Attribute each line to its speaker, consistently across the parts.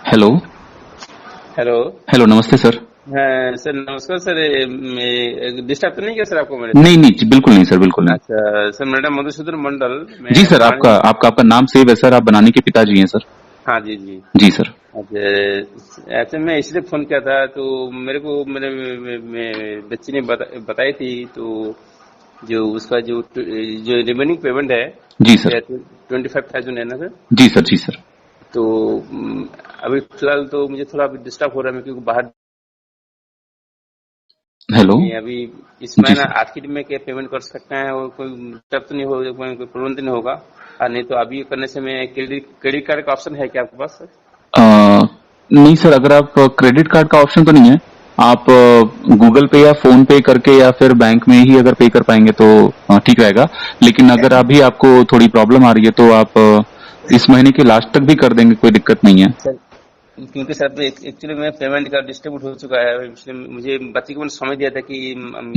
Speaker 1: Hello.
Speaker 2: Hello.
Speaker 1: Hello, नमस्ते sir.
Speaker 2: हाँ sir, नमस्कार सर। मैं डिस्टर्ब तो नहीं किया सर आपको मेरे से?
Speaker 1: नहीं नहीं जी, बिल्कुल नहीं सर, बिल्कुल नहीं।
Speaker 2: अच्छा सर, मेरा नाम मधुसूदन मंडल।
Speaker 1: जी
Speaker 2: मैं
Speaker 1: सर, आपका
Speaker 2: बनाने।
Speaker 1: आपका आपका नाम सेव है सर, आप बनाने के पिताजी हैं सर।
Speaker 2: हाँ जी जी।
Speaker 1: जी सर।
Speaker 2: अच्छा, ऐसे मैं इसलिए फोन किया था, तो मेरे को मेरे बच्ची ने बताई थी। तो जो उसका जो रिमेनिंग पेमेंट है,
Speaker 1: जी सर।
Speaker 2: 25,000 है ना सर?
Speaker 1: जी सर। जी सर।
Speaker 2: तो अभी फिलहाल तो मुझे थोड़ा अभी डिस्टर्ब हो रहा है, मैं क्योंकि बाहर।
Speaker 1: हेलो।
Speaker 2: ये अभी इस
Speaker 1: जी
Speaker 2: महीना
Speaker 1: सर।
Speaker 2: आखिर में क्या पेमेंट कर सकते हैं, और कोई तब तो नहीं होगा, कोई प्रॉब्लम तो नहीं होगा? और नहीं तो अभी करने से मैं क्रेडिट क्रेडिट कार्ड का ऑप्शन है क्या आपके पास सर?
Speaker 1: अ, नहीं सर, अगर आप क्रेडिट कार्ड का ऑप्शन तो नहीं है। आप गूगल पे या फोन पे करके या फिर बैंक में ही अगर पे कर पाएंगे तो ठीक रहेगा। लेकिन अगर अभी आपको थोड़ी प्रॉब्लम आ रही है तो आप इस महीने के लास्ट तक भी कर देंगे, कोई दिक्कत नहीं है।
Speaker 2: सर, क्योंकि सर एक्चुअली मैं पेमेंट का डिस्ट्रीब्यूट हो चुका है, इसलिए मुझे बच्चे को मैंने समझ दिया था कि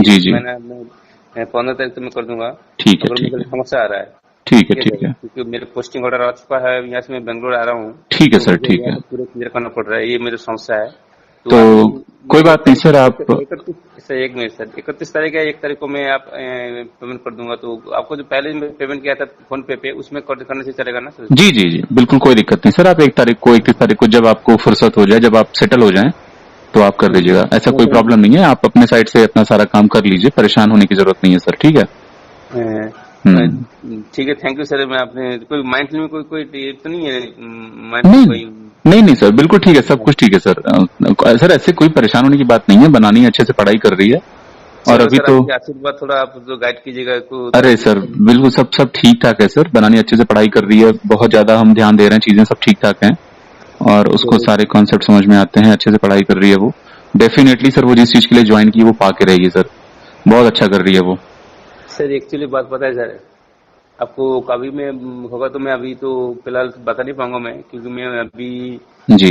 Speaker 1: जी
Speaker 2: इस
Speaker 1: जी।
Speaker 2: महीना में 15 तारीख तक मैं कर दूंगा।
Speaker 1: ठीक है,
Speaker 2: अगर
Speaker 1: ठीक
Speaker 2: मुझे
Speaker 1: है।
Speaker 2: समस्या आ रहा है,
Speaker 1: ठीक है,
Speaker 2: ठीक है
Speaker 1: ठीक
Speaker 2: सर,
Speaker 1: है।
Speaker 2: क्योंकि मेरे पोस्टिंग ऑर्डर आ चुका है, यहाँ से मैं बेंगलोर आ रहा हूँ।
Speaker 1: ठीक है
Speaker 2: तो
Speaker 1: सर,
Speaker 2: मुझे
Speaker 1: ठीक
Speaker 2: यहाँ
Speaker 1: है।
Speaker 2: से पूरे क्लियर करना पड़ रहा है, ये मेरी समस्या है। तो
Speaker 1: तो
Speaker 2: अभी मैं
Speaker 1: कोई बात
Speaker 2: एक
Speaker 1: नहीं
Speaker 2: तारीख
Speaker 1: सर, आप
Speaker 2: 31 से 1 मिनट सर, 31 तारीख या 1 तारीख को मैं आप पेमेंट कर दूंगा। तो आपको जो पहले मैं पेमेंट किया था फोन पे उसमें करने से चलेगा ना सर?
Speaker 1: जी जी जी, बिल्कुल कोई दिक्कत नहीं सर। आप 1 तारीख को, 31 तारीख को जब आपको फुर्सत हो जाए, जब आप सेटल हो जाएं तो आप कर दीजिएगा। ऐसा कोई
Speaker 2: तो
Speaker 1: प्रॉब्लम नहीं है, आप अपने साइड से अपना सारा काम कर लीजिए, परेशान होने की जरूरत नहीं है सर। ठीक है। हम्म।
Speaker 2: ठीक है, थैंक यू सर। मैं आपने कोई माइंड में कोई कोई ये तो नहीं है, माइंड में
Speaker 1: नहीं
Speaker 2: कोई?
Speaker 1: नहीं नहीं सर, बिल्कुल ठीक है, सब कुछ ठीक है सर। सर ऐसे कोई परेशान होने की बात नहीं है, बनानी अच्छे से पढ़ाई कर रही है। और
Speaker 2: चलो
Speaker 1: अभी
Speaker 2: सर,
Speaker 1: तो
Speaker 2: आपकी आशीर्वाद थोड़ा आप जो गाइड कीजिएगा को
Speaker 1: अरे
Speaker 2: ताकि
Speaker 1: सर, बिल्कुल सब सब ठीक ठाक है सर, बनानी अच्छे से पढ़ाई कर रही है, बहुत ज्यादा हम ध्यान दे रहे हैं, चीजें सब ठीक ठाक हैं। और उसको
Speaker 2: चलो
Speaker 1: सारे कॉन्सेप्ट समझ में आते हैं, अच्छे से पढ़ाई कर रही है वो। डेफिनेटली सर, वो जिस चीज के लिए ज्वाइन की वो पा के रहेगी सर। बहुत अच्छा कर रही है वो।
Speaker 2: सर, एक्चुअली बात पता है सर, आपको कभी में होगा तो मैं अभी तो फिलहाल बता नहीं पाऊंगा मैं, क्योंकि मैं अभी
Speaker 1: जी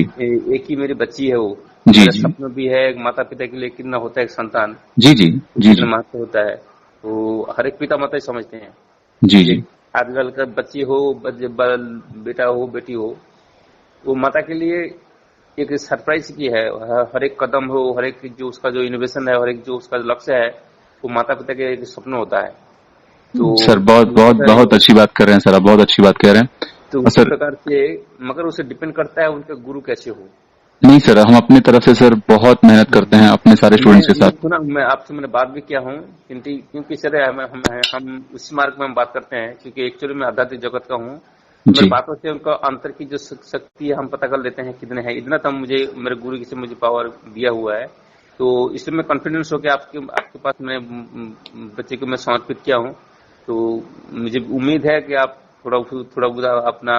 Speaker 2: एक ही मेरी बच्ची है वो।
Speaker 1: जी
Speaker 2: मेरा
Speaker 1: जी।
Speaker 2: सपना भी है एक माता पिता के लिए कितना होता है एक संतान,
Speaker 1: जी जी। जी
Speaker 2: कितना
Speaker 1: जी।
Speaker 2: महत्व होता है। तो हर एक पिता माता ही समझते हैं
Speaker 1: जी
Speaker 2: कि
Speaker 1: जी।
Speaker 2: एक आजकल का बच्ची हो, बेटा हो, बेटी हो, वो माता के लिए एक सरप्राइज की है। हर एक कदम हो, हर एक जो उसका जो इनोवेशन है, हर एक जो उसका लक्ष्य है, वो माता पिता के एक सपना होता है। तो
Speaker 1: सर बहुत
Speaker 2: मुझे
Speaker 1: बहुत
Speaker 2: पता है,
Speaker 1: बहुत अच्छी बात कर रहे हैं सर, आप बहुत अच्छी बात कह रहे हैं।
Speaker 2: तो
Speaker 1: और
Speaker 2: उसी
Speaker 1: सर,
Speaker 2: प्रकार से, मगर उसे डिपेंड करता है उनके गुरु कैसे हो।
Speaker 1: नहीं सर, हम अपनी तरफ से सर बहुत मेहनत करते हैं अपने सारे
Speaker 2: मैं
Speaker 1: स्टूडेंट्स के
Speaker 2: मैं
Speaker 1: साथ।
Speaker 2: सुना, मैं आपसे मैंने बात भी किया हूँ, क्योंकि क्योंकि सर हम उसी मार्ग में हम बात करते हैं, क्योंकि एक्चुअली मैं आध्यात्मिक जगत का हूँ। तो मेरी
Speaker 1: जी
Speaker 2: बातों से उनका अंतर की जो शक्ति है हम पता कर लेते हैं कितने हैं। इतना तो मुझे मेरे गुरु से मुझे पावर दिया हुआ है। तो इसलिए मैं कॉन्फिडेंस होकर आपके आपके पास मैं बच्चे को मैं समर्पित किया हूँ। तो मुझे उम्मीद है कि आप थोड़ा बहुत अपना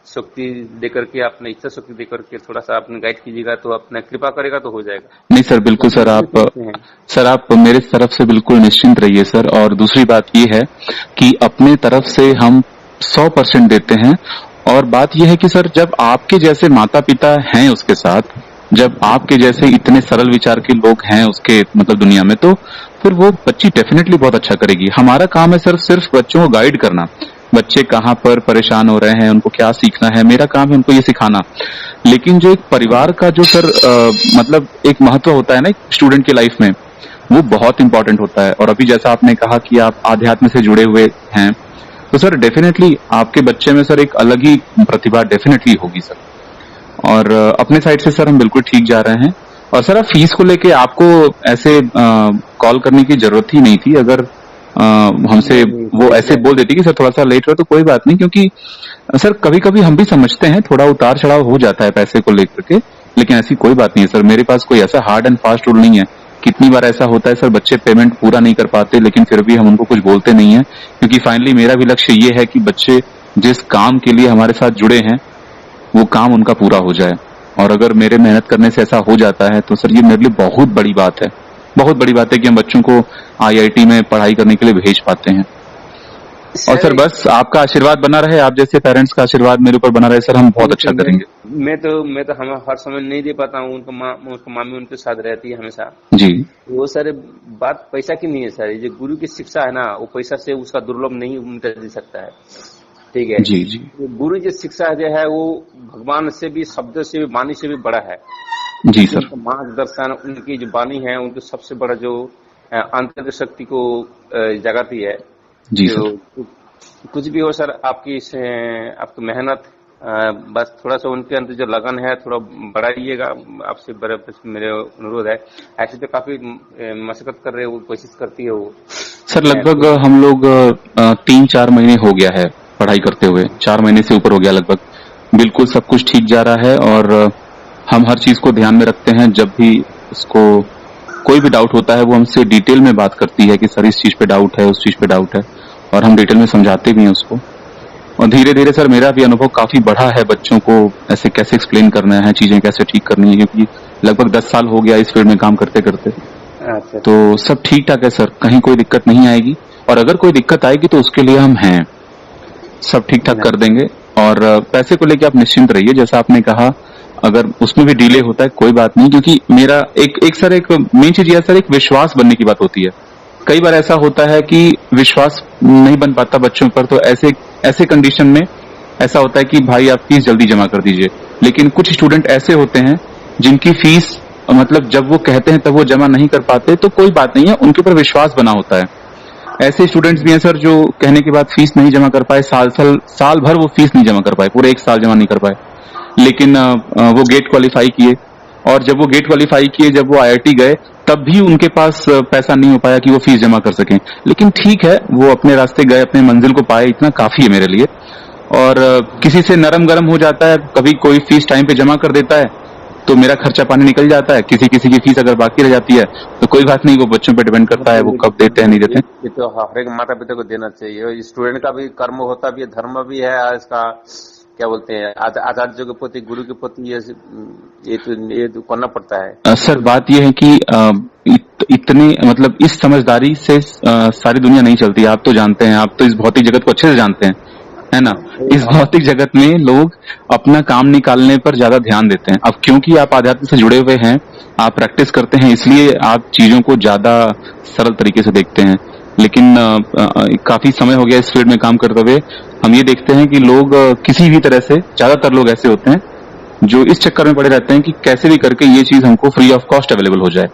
Speaker 2: शक्ति दे करके, अपना इच्छा शक्ति दे करके थोड़ा सा अपने गाइड कीजिएगा, तो अपना कृपा करेगा तो हो जाएगा।
Speaker 1: नहीं सर,
Speaker 2: तो
Speaker 1: बिल्कुल
Speaker 2: हम
Speaker 1: सर,
Speaker 2: पूरी
Speaker 1: आप
Speaker 2: समझते हैं।
Speaker 1: सर आप मेरे तरफ से बिल्कुल निश्चिंत रहिए सर। और दूसरी बात ये है कि अपने तरफ से हम 100% देते हैं। और बात यह है कि सर, जब आपके जैसे माता पिता हैं उसके साथ, जब आपके जैसे इतने सरल विचार के लोग हैं उसके मतलब दुनिया में, तो फिर वो बच्ची डेफिनेटली बहुत अच्छा करेगी। हमारा काम है सर सिर्फ बच्चों को गाइड करना। बच्चे कहाँ पर परेशान हो रहे हैं, उनको क्या सीखना है, मेरा काम है उनको ये सिखाना। लेकिन जो एक परिवार का जो सर मतलब एक महत्व होता है ना स्टूडेंट की लाइफ में, वो बहुत इंपॉर्टेंट होता है। और अभी जैसा आपने कहा कि आप आध्यात्म से जुड़े हुए हैं, तो सर डेफिनेटली आपके बच्चे में सर एक अलग ही प्रतिभा डेफिनेटली होगी सर। और अपने साइड से सर हम बिल्कुल ठीक जा रहे हैं। और सर, आप फीस को लेके आपको ऐसे कॉल करने की जरूरत ही नहीं थी। अगर हमसे
Speaker 2: नहीं नहीं
Speaker 1: वो
Speaker 2: सर,
Speaker 1: ऐसे बोल देती कि सर थोड़ा सा लेट हुआ तो कोई बात नहीं, क्योंकि सर कभी कभी हम भी समझते हैं थोड़ा उतार चढ़ाव हो जाता है पैसे को लेकर के। लेकिन ऐसी कोई बात नहीं है सर, मेरे पास कोई ऐसा हार्ड एंड फास्ट रूल नहीं है। कितनी बार ऐसा होता है सर, बच्चे पेमेंट पूरा नहीं कर पाते, लेकिन फिर भी हम उनको कुछ बोलते नहीं है, क्योंकि फाइनली मेरा भी लक्ष्य ये है कि बच्चे जिस काम के लिए हमारे साथ जुड़े हैं वो काम उनका पूरा हो जाए। और अगर मेरे मेहनत करने से ऐसा हो जाता है तो सर ये मेरे लिए बहुत बड़ी बात है। बहुत बड़ी बात है कि हम बच्चों को आईआईटी में पढ़ाई करने के लिए भेज पाते हैं। और
Speaker 2: सर
Speaker 1: सर बस आपका आशीर्वाद बना रहे, आप जैसे पेरेंट्स का आशीर्वाद मेरे ऊपर बना रहे सर, हम बहुत
Speaker 2: नहीं
Speaker 1: अच्छा
Speaker 2: सर,
Speaker 1: करेंगे।
Speaker 2: मैं तो हम हर समय नहीं दे पाता हूँ उनको। उसको मामी उनके साथ रहती है हमेशा।
Speaker 1: जी
Speaker 2: वो सर, बात पैसा की नहीं है सर, ये जो गुरु की शिक्षा है ना, वो पैसा से उसका दुर्लभ नहीं मिटा जा सकता है। ठीक है
Speaker 1: जी जी
Speaker 2: गुरु की शिक्षा जो है वो भगवान से भी, शब्द से भी, वाणी से भी बड़ा है।
Speaker 1: जी सर।
Speaker 2: उनका मार्गदर्शन, उनकी जो वाणी है, उनकी सबसे बड़ा जो आंतरिक शक्ति को जगाती है।
Speaker 1: जी
Speaker 2: जो
Speaker 1: सर।
Speaker 2: कुछ भी हो सर, आपकी मेहनत, बस थोड़ा सा उनके अंदर जो लगन है थोड़ा बढ़ाइएगा। आपसे बड़े मेरे अनुरोध है। ऐसे तो काफी मशक्कत कर रहे हो, कोशिश करती है वो।
Speaker 1: सर लगभग हम लोग 3-4 महीने हो गया है पढ़ाई करते हुए, 4 महीने से ऊपर हो गया लगभग। बिल्कुल सब कुछ ठीक जा रहा है और हम हर चीज को ध्यान में रखते हैं। जब भी उसको कोई भी डाउट होता है वो हमसे डिटेल में बात करती है कि सर इस चीज पे डाउट है, उस चीज पे डाउट है, और हम डिटेल में समझाते भी हैं उसको। और धीरे धीरे सर मेरा भी अनुभव काफी बढ़ा है बच्चों को ऐसे कैसे एक्सप्लेन करना है, चीजें कैसे ठीक करनी है, क्योंकि लगभग 10 साल हो गया इस फील्ड में काम करते करते।
Speaker 2: अच्छा।
Speaker 1: तो सब ठीक ठाक है सर, कहीं कोई दिक्कत नहीं आएगी, और अगर कोई दिक्कत आएगी तो उसके लिए हम हैं, सब ठीक ठाक कर देंगे। और पैसे को लेकर आप निश्चिंत रहिए, जैसा आपने कहा अगर उसमें भी डिले होता है कोई बात नहीं, क्योंकि मेरा एक मेन चीज यह सर एक विश्वास बनने की बात होती है। कई बार ऐसा होता है कि विश्वास नहीं बन पाता बच्चों पर, तो ऐसे कंडीशन में ऐसा होता है कि भाई आप फीस जल्दी जमा कर दीजिए। लेकिन कुछ स्टूडेंट ऐसे होते हैं जिनकी फीस मतलब जब वो कहते हैं तब वो जमा नहीं कर पाते, तो कोई बात नहीं है, उनके ऊपर विश्वास बना होता है। ऐसे स्टूडेंट्स भी हैं सर जो कहने के बाद फीस नहीं जमा कर पाए, साल भर वो फीस नहीं जमा कर पाए, पूरे 1 साल जमा नहीं कर पाए, लेकिन वो गेट क्वालिफाई किए, और जब वो गेट क्वालिफाई किए, जब वो IIT गए, तब भी उनके पास पैसा नहीं हो पाया कि वो फीस जमा कर सकें। लेकिन ठीक है, वो अपने रास्ते गए, अपने मंजिल को पाए, इतना काफी है मेरे लिए। और किसी से नरम गरम हो जाता है, कभी कोई फीस टाइम पे जमा कर देता है तो मेरा खर्चा पानी निकल जाता है। किसी की फीस अगर बाकी रह जाती है तो कोई बात नहीं, वो बच्चों पे डिपेंड करता है, वो कब देते हैं नहीं देते हैं।
Speaker 2: ये तो हर एक माता पिता को देना चाहिए। स्टूडेंट का भी कर्म होता भी है, धर्म भी है, और इसका क्या बोलते हैं आचार्यों के प्रति, गुरु के प्रति ये तो करना पड़ता है।
Speaker 1: सर बात यह है कि इतने मतलब इस समझदारी से सारी दुनिया नहीं चलती। आप तो जानते हैं, आप तो इस भौतिक जगत को अच्छे से जानते हैं, है ना। इस भौतिक जगत में लोग अपना काम निकालने पर ज्यादा ध्यान देते हैं। अब क्योंकि आप आध्यात्म से जुड़े हुए हैं, आप प्रैक्टिस करते हैं, इसलिए आप चीजों को ज्यादा सरल तरीके से देखते हैं। लेकिन काफी समय हो गया इस फील्ड में काम करते हुए, हम ये देखते हैं कि लोग किसी भी तरह से, ज्यादातर लोग ऐसे होते हैं जो इस चक्कर में पड़े रहते हैं कि कैसे भी करके ये चीज हमको फ्री ऑफ कॉस्ट अवेलेबल हो जाए।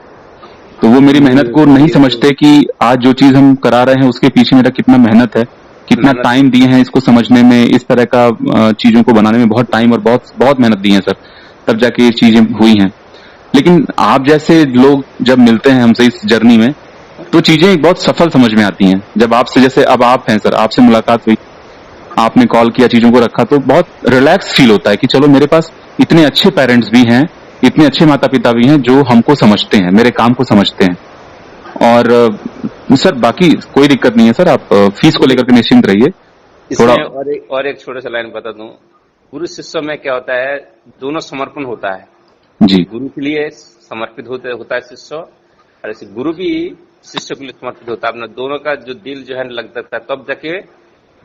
Speaker 1: तो वो मेरी मेहनत को नहीं समझते कि आज जो चीज हम करा रहे हैं उसके पीछे मेरा कितना मेहनत है, कितना टाइम दिए हैं इसको समझने में, इस तरह का चीजों को बनाने में बहुत टाइम और बहुत मेहनत दी है सर, तब जाके ये चीजें हुई हैं। लेकिन आप जैसे लोग जब मिलते हैं हमसे इस जर्नी में, तो चीजें बहुत सफल समझ में आती हैं। जब आपसे, जैसे अब आप हैं सर, आपसे मुलाकात हुई, आपने कॉल किया, चीजों को रखा, तो बहुत रिलैक्स फील होता है कि चलो मेरे पास इतने अच्छे पेरेंट्स भी हैं, इतने अच्छे माता पिता भी हैं जो हमको समझते हैं, मेरे काम को समझते हैं। और सर बाकी कोई दिक्कत नहीं है सर, आप फीस को लेकर के निश्चिंत रहिए।
Speaker 2: थोड़ा और एक छोटा सा लाइन बता दूं, गुरु शिष्य में क्या होता है, दोनों समर्पण होता है
Speaker 1: जी।
Speaker 2: गुरु के लिए समर्पित होता है शिष्य, और ऐसे गुरु भी शिष्य के लिए समर्पित होता है। अपना दोनों का जो दिल जो है लग जाता है, तब जाके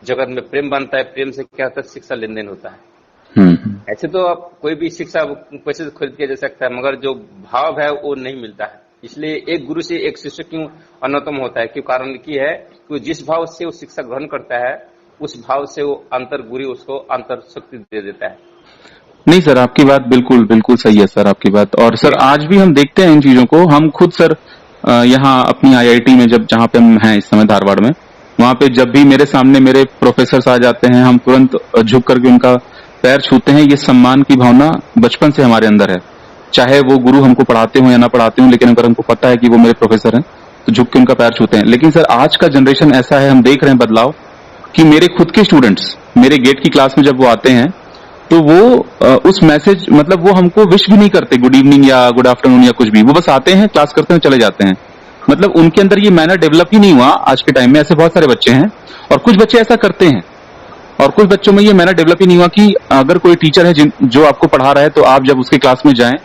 Speaker 2: जगत में प्रेम बनता है। प्रेम से क्या होता है, शिक्षा लेन देन होता है। ऐसे तो आप कोई भी शिक्षा पैसे से खरीद के दे सकता है, मगर जो भाव है वो नहीं मिलता है। इसलिए एक गुरु से एक शिष्य क्यों अन्यतम होता है, क्यों कारण की है कि जिस भाव से वो शिक्षा ग्रहण करता है, उस भाव से वो अंतर गुरु उसको अंतर शक्ति दे देता है।
Speaker 1: नहीं सर, आपकी बात बिल्कुल बिल्कुल सही है सर, आपकी बात। और सर आज भी हम देखते हैं इन चीजों को। हम खुद सर यहाँ अपनी IIT में जहाँ पे हम हैं इस समय धारवाड़ में, वहां पे जब भी मेरे सामने मेरे प्रोफेसर आ जाते हैं, हम तुरंत झुक करके उनका पैर छूते हैं। ये सम्मान की भावना बचपन से हमारे अंदर है, चाहे वो गुरु हमको पढ़ाते हो या ना पढ़ाते हो, लेकिन अगर हमको पता है कि वो मेरे प्रोफेसर हैं तो झुक के उनका पैर छूते हैं। लेकिन सर आज का जनरेशन ऐसा है, हम देख रहे हैं बदलाव, कि मेरे खुद के स्टूडेंट्स मेरे गेट की क्लास में जब वो आते हैं तो वो उस मैसेज मतलब वो हमको विश भी नहीं करते, गुड इवनिंग या गुड आफ्टरनून या कुछ भी, वो बस आते हैं, क्लास करते हैं, चले जाते हैं। मतलब उनके अंदर ये मैनर डेवलप ही नहीं हुआ। आज के टाइम में ऐसे बहुत सारे बच्चे हैं, और कुछ बच्चे ऐसा करते हैं, और कुछ बच्चों में ये मैनर डेवलप ही नहीं हुआ कि अगर कोई टीचर है जो आपको पढ़ा रहा है, तो आप जब उसके क्लास में जाएं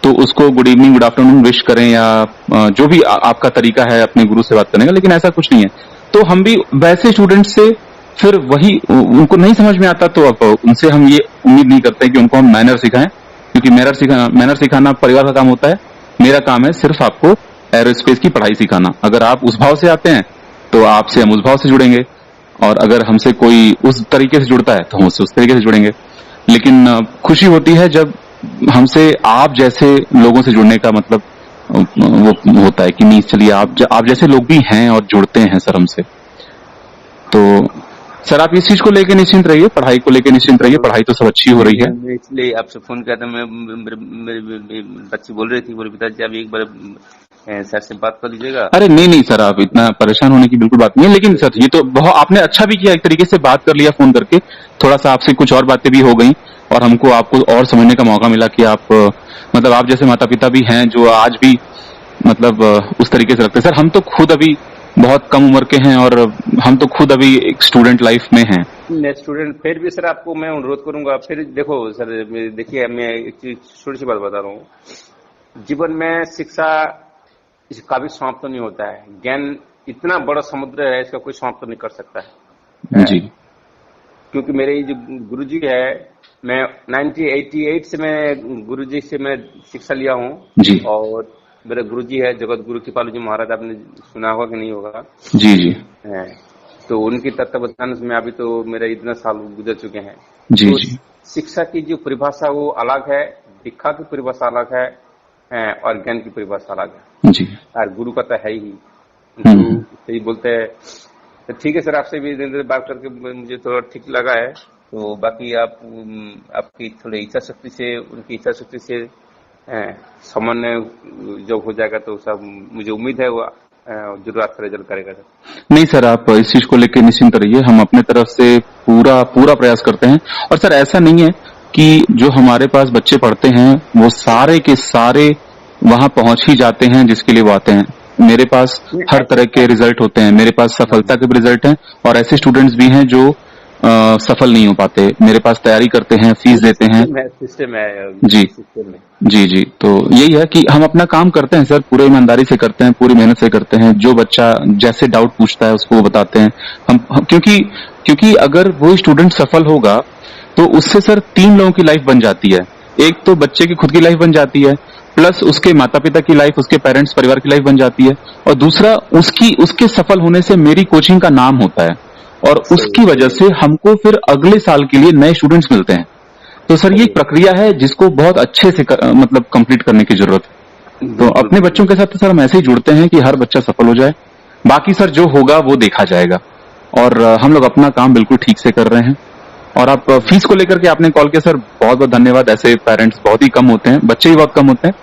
Speaker 1: तो उसको good evening good afternoon wish करें, या जो भी आपका तरीका है अपने गुरु से बात करने का। लेकिन ऐसा कुछ नहीं है। तो हम भी वैसे स्टूडेंट से फिर वही, उनको नहीं समझ में आता तो अब उनसे हम ये उम्मीद नहीं करते कि उनको हम मैनर सिखाएं, क्योंकि मैनर सिखाना परिवार का काम होता है। मेरा काम है सिर्फ आपको एरोस्पेस की पढ़ाई सिखाना। अगर आप उस भाव से आते हैं तो आपसे हम उस भाव से जुड़ेंगे, और अगर हमसे कोई उस तरीके से जुड़ता है तो हम उससे उस तरीके से जुड़ेंगे। लेकिन खुशी होती है जब हमसे आप जैसे लोगों से जुड़ने का मतलब वो होता है कि नहीं चलिए आप जैसे लोग भी हैं और जुड़ते हैं सर हमसे। तो सर आप इस चीज को लेकर निश्चिंत रहिए, पढ़ाई को लेकर निश्चिंत रहिए, पढ़ाई तो सब अच्छी हो रही है।
Speaker 2: मैं इसलिए आपसे फोन किया था, मेरे बच्ची बोल रही थी, बोले पिताजी आप एक बार सर से बात कर लीजिएगा।
Speaker 1: अरे नहीं सर, आप इतना परेशान होने की बिल्कुल बात नहीं है। लेकिन सर ये तो बहुत आपने अच्छा भी किया, एक तरीके से बात कर लिया फोन करके, थोड़ा सा आपसे कुछ और बातें भी हो गई और हमको आपको और समझने का मौका मिला कि आप मतलब आप जैसे माता पिता भी हैं जो आज भी मतलब उस तरीके से रखते हैं। सर हम तो खुद अभी बहुत कम उम्र के हैं और हम तो खुद अभी एक स्टूडेंट लाइफ में हैं।
Speaker 2: स्टूडेंट फिर भी सर आपको मैं अनुरोध करूंगा, फिर देखो सर, देखिए मैं एक चीज छोटी सी बात बता रहा हूँ, जीवन में शिक्षा इसका भी समाप्त नहीं होता है। ज्ञान इतना बड़ा समुद्र है, इसका कोई समाप्त नहीं कर सकता है
Speaker 1: जी।
Speaker 2: क्योंकि मेरे जो गुरुजी है, मैं 1988 से मैं गुरुजी से मैं शिक्षा लिया हूँ
Speaker 1: जी।
Speaker 2: और मेरे गुरुजी है जगत गुरु कृपालू जी महाराज, आपने सुना होगा कि नहीं होगा?
Speaker 1: जी जी।
Speaker 2: तो उनकी तत्वावधान में अभी तो मेरे इतना साल गुजर चुके हैं।
Speaker 1: जी
Speaker 2: तो
Speaker 1: जी।
Speaker 2: शिक्षा की जो परिभाषा वो अलग है, दीक्षा की परिभाषा अलग है और ज्ञान की परिभाषा अलग है
Speaker 1: जी।
Speaker 2: और गुरु का तो है ही। गुरु सही बोलते हैं। तो ठीक है सर, आपसे भी बात करके मुझे थोड़ा ठीक लगा है। तो बाकी आपकी थोड़ी इच्छा शक्ति से, उनकी इच्छा शक्ति से सामान्य जब हो जाएगा तो सब मुझे उम्मीद है वो जरूर आपका रिजल्ट करेगा सर।
Speaker 1: नहीं सर, आप इस चीज को लेकर निश्चिंत रहिए, हम अपने तरफ से पूरा प्रयास करते हैं। और सर ऐसा नहीं है कि जो हमारे पास बच्चे पढ़ते हैं वो सारे के सारे वहां पहुंच ही जाते हैं जिसके लिए वो आते हैं। मेरे पास हर तरह के रिजल्ट होते हैं, मेरे पास सफलता के भी रिजल्ट हैं और ऐसे स्टूडेंट्स भी हैं जो सफल नहीं हो पाते। मेरे पास तैयारी करते हैं, फीस देते हैं।
Speaker 2: सिस्टम है
Speaker 1: जी जी जी। तो यही है कि हम अपना काम करते हैं सर, पूरे ईमानदारी से करते हैं, पूरी मेहनत से करते हैं। जो बच्चा जैसे डाउट पूछता है उसको वो बताते हैं हम क्योंकि अगर वो स्टूडेंट सफल होगा तो उससे सर 3 लोगों की लाइफ बन जाती है। एक तो बच्चे की खुद की लाइफ बन जाती है, प्लस उसके माता पिता की लाइफ, उसके पेरेंट्स परिवार की लाइफ बन जाती है, और दूसरा उसके सफल होने से मेरी कोचिंग का नाम होता है और उसकी वजह से हमको फिर अगले साल के लिए नए स्टूडेंट्स मिलते हैं। तो सर ये एक प्रक्रिया है जिसको बहुत अच्छे से मतलब कंप्लीट करने की जरूरत है। तो अपने बच्चों के साथ तो सर हम ऐसे ही जुड़ते हैं कि हर बच्चा सफल हो जाए, बाकी सर जो होगा वो देखा जाएगा। और हम लोग अपना काम बिल्कुल ठीक से कर रहे हैं। और आप फीस को लेकर के आपने कॉल किया सर, बहुत बहुत धन्यवाद। ऐसे पेरेंट्स बहुत ही कम होते हैं, बच्चे ही बहुत कम होते हैं,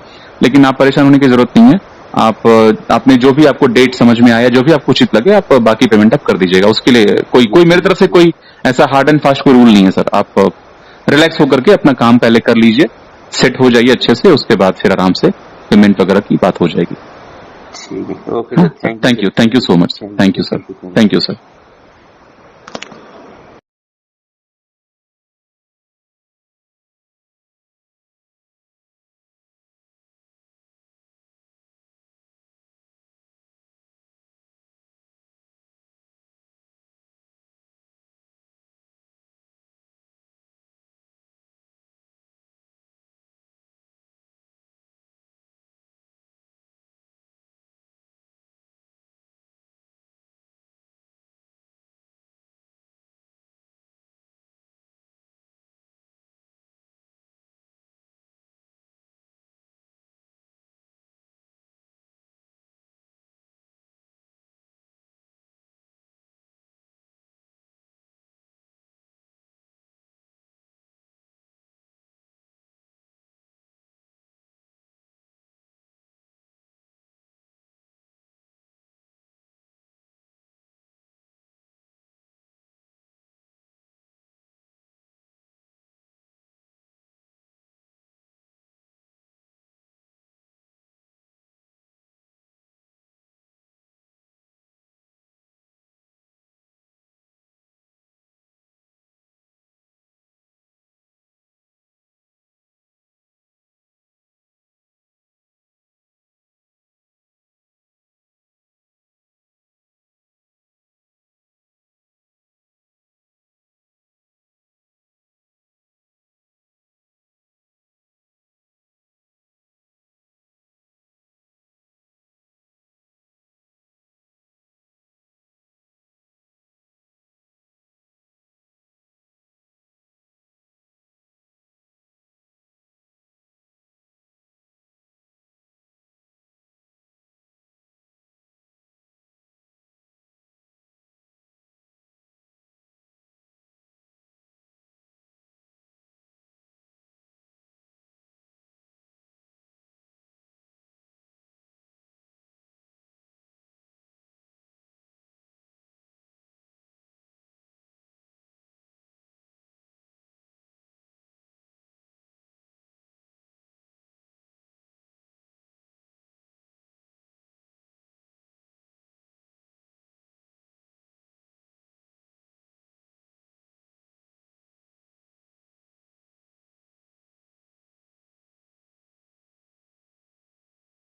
Speaker 1: लेकिन आप परेशान होने की जरूरत नहीं है। आपने जो भी आपको डेट समझ में आया, जो भी आपको उचित लगे, आप बाकी पेमेंट आप कर दीजिएगा। उसके लिए कोई मेरी तरफ से कोई ऐसा हार्ड एंड फास्ट कोई रूल नहीं है सर। आप रिलैक्स होकर के अपना काम पहले कर लीजिए, सेट हो जाइए अच्छे से, उसके बाद फिर आराम से पेमेंट वगैरह की बात हो जाएगी।
Speaker 2: ठीक है, okay sir,
Speaker 1: thank you so much. Thank you sir.